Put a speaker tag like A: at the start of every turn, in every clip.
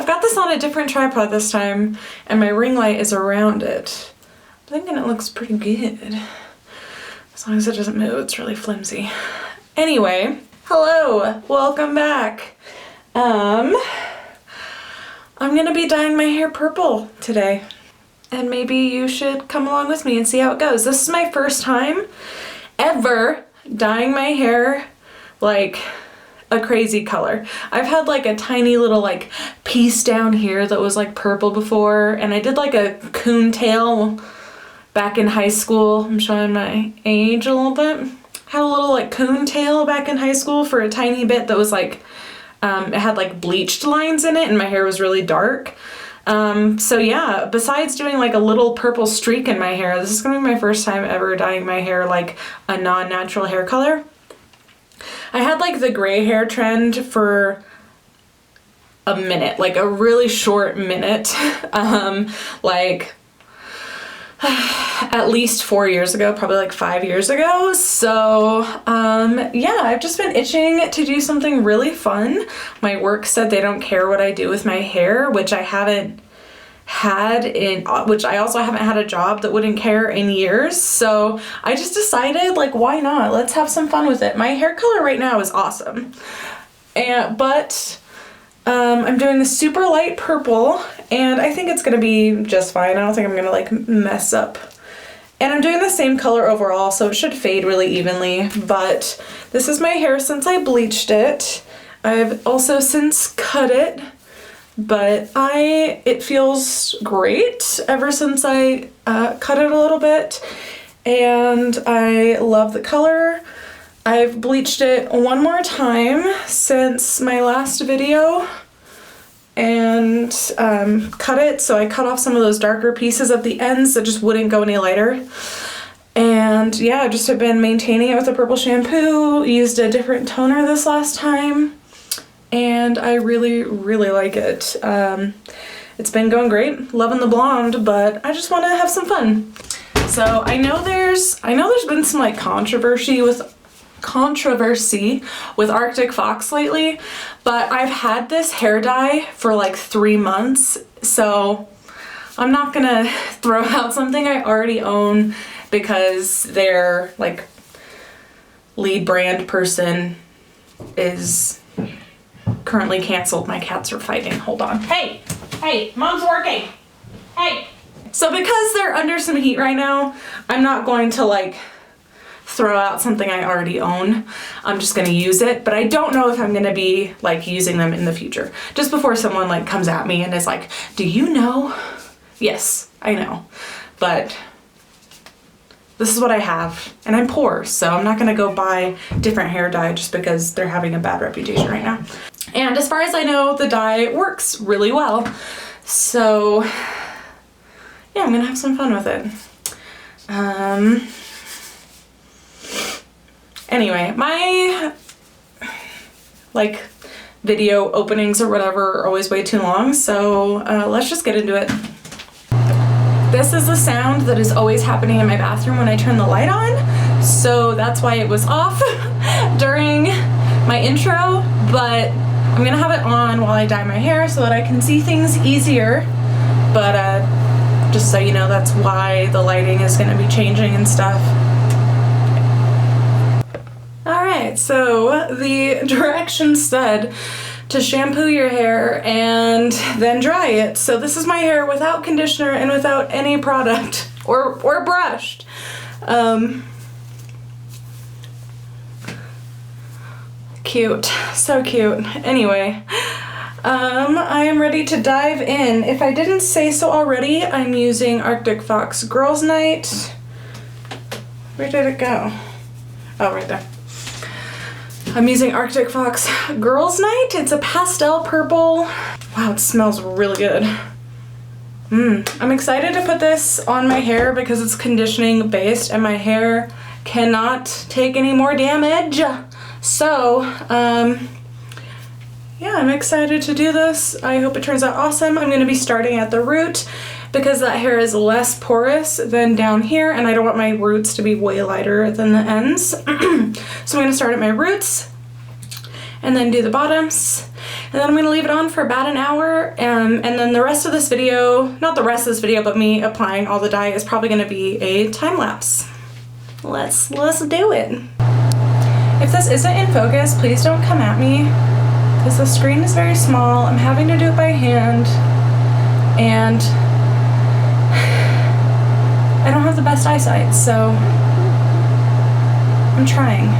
A: I've got this on a different tripod this time, and my ring light is around it. I'm thinking it looks pretty good. As long as it doesn't move, it's really flimsy. Anyway, hello, welcome back. I'm gonna be dyeing my hair purple today. And maybe you should come along with me and see how it goes. This is my first time ever dyeing my hair like a crazy color. I've had like a tiny little like piece down here that was like purple before, and I did like a coon tail back in high school. I'm showing my age a little bit. Had a little like coon tail back in high school for a tiny bit that was like, it had like bleached lines in it and my hair was really dark. So yeah, besides doing like a little purple streak in my hair, this is gonna be my first time ever dyeing my hair like a non-natural hair color. I had like the gray hair trend for a minute, like a really short minute, like at least 4 years ago, probably like 5 years ago. So yeah, I've just been itching to do something really fun. My work said they don't care what I do with my hair, which I haven't had which I also haven't had a job that wouldn't care in years. So I just decided, like, why not? Let's have some fun with it. My hair color right now is awesome. But I'm doing a super light purple, and I think it's gonna be just fine. I don't think I'm gonna like mess up. And I'm doing the same color overall, so it should fade really evenly. But this is my hair since I bleached it. I've also since cut it, but it feels great ever since I cut it a little bit, and I love the color. I've bleached it one more time since my last video and cut it, so I cut off some of those darker pieces at the ends that just wouldn't go any lighter. And yeah, I just have been maintaining it with a purple shampoo, used a different toner this last time, and I really, really like it. It's been going great, loving the blonde, but I just want to have some fun. So I know there's been some like controversy with Arctic Fox lately, but I've had this hair dye for like 3 months, so I'm not gonna throw out something I already own because their like lead brand person is currently canceled. My cats are fighting. Hold on. Hey, mom's working. Hey. So because they're under some heat right now, I'm not going to like throw out something I already own. I'm just gonna use it, but I don't know if I'm gonna be like using them in the future. Just before someone like comes at me and is like, do you know? Yes, I know, but this is what I have, and I'm poor, so I'm not gonna go buy different hair dye just because they're having a bad reputation right now. And as far as I know, the dye works really well. So yeah, I'm gonna have some fun with it. Anyway, my like video openings or whatever are always way too long, so let's just get into it. This is the sound that is always happening in my bathroom when I turn the light on, so that's why it was off during my intro, but I'm gonna have it on while I dye my hair so that I can see things easier. But just so you know, that's why the lighting is gonna be changing and stuff. Alright, so the directions said to shampoo your hair and then dry it. So this is my hair without conditioner and without any product or brushed. Cute, so cute. Anyway, I am ready to dive in. If I didn't say so already, I'm using Arctic Fox Girls Night. Where did it go? Oh, right there. I'm using Arctic Fox Girls Night. It's a pastel purple. Wow, it smells really good. I'm excited to put this on my hair because it's conditioning based and my hair cannot take any more damage. So, yeah, I'm excited to do this. I hope it turns out awesome. I'm gonna be starting at the root because that hair is less porous than down here, and I don't want my roots to be way lighter than the ends. So I'm gonna start at my roots and then do the bottoms, then I'm gonna leave it on for about an hour, and then the rest of this video, not the rest of this video, but me applying all the dye is probably gonna be a time lapse. Let's do it. If this isn't in focus, please don't come at me, because the screen is very small. I'm having to do it by hand, and I don't have the best eyesight, so I'm trying.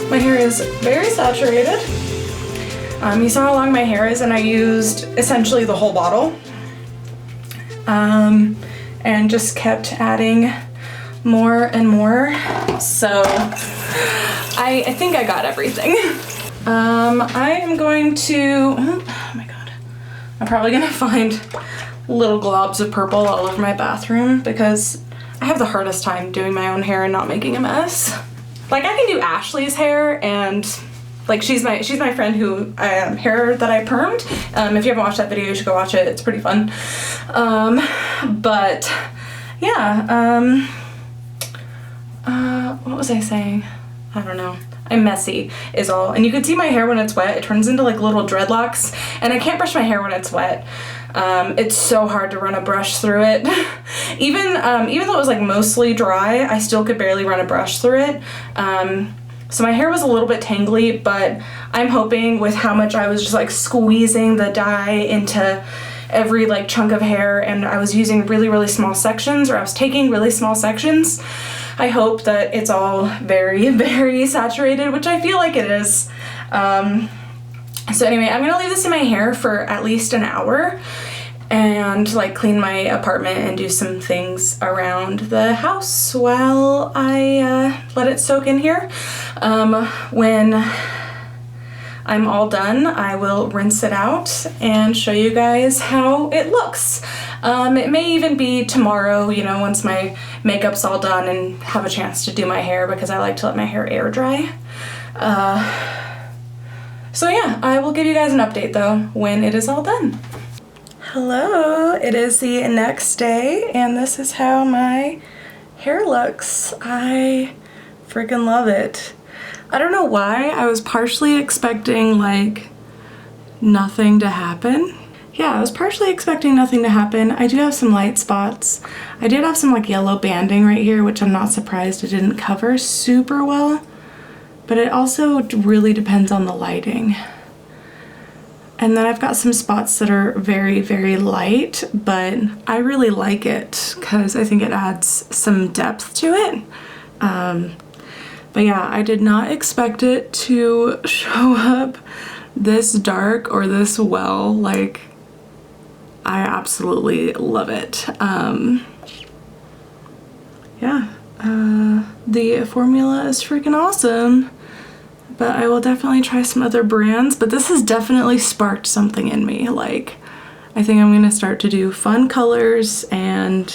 B: My hair is very saturated. You saw how long my hair is, and I used essentially the whole bottle. And just kept adding more and more. So I think I got everything. I am going to, oh my God. I'm probably gonna find little globs of purple all over my bathroom because I have the hardest time doing my own hair and not making a mess. Like, I can do Ashley's hair, and like she's my friend who hair that I permed. If you haven't watched that video, you should go watch it. It's pretty fun. But yeah, what was I saying? I don't know. I'm messy is all. And you can see my hair when it's wet. It turns into like little dreadlocks, and I can't brush my hair when it's wet. It's so hard to run a brush through it. Even though it was like mostly dry, I still could barely run a brush through it. So my hair was a little bit tangly, but I'm hoping with how much I was just like squeezing the dye into every like chunk of hair, and I was using really, really small sections, or I was taking really small sections, I hope that it's all very, very saturated, which I feel like it is. So anyway, I'm gonna leave this in my hair for at least an hour and like clean my apartment and do some things around the house while I let it soak in here. When I'm all done, I will rinse it out and show you guys how it looks. It may even be tomorrow, you know, once my makeup's all done and have a chance to do my hair, because I like to let my hair air dry. So yeah, I will give you guys an update though when it is all done. Hello, it is the next day and this is how my hair looks. I freaking love it. I don't know why, I was partially expecting like nothing to happen. Yeah, I was partially expecting nothing to happen. I do have some light spots. I did have some like yellow banding right here, which I'm not surprised it didn't cover super well. But it also really depends on the lighting. And then I've got some spots that are very, very light, but I really like it because I think it adds some depth to it. But yeah, I did not expect it to show up this dark or this well. Like, I absolutely love it. Yeah, the formula is freaking awesome. But I will definitely try some other brands, but this has definitely sparked something in me. Like, I think I'm gonna start to do fun colors, and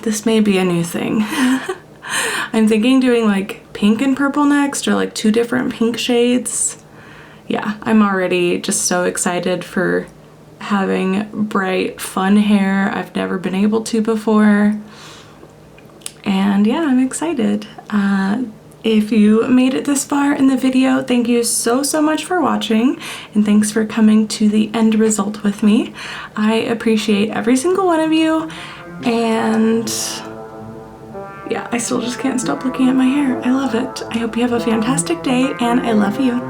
B: this may be a new thing. I'm thinking doing like pink and purple next, or like 2 different pink shades. Yeah, I'm already just so excited for having bright, fun hair I've never been able to before. And yeah, I'm excited. If you made it this far in the video, thank you so, so much for watching, and thanks for coming to the end result with me. I appreciate every single one of you, and yeah, I still just can't stop looking at my hair. I love it. I hope you have a fantastic day, and I love you.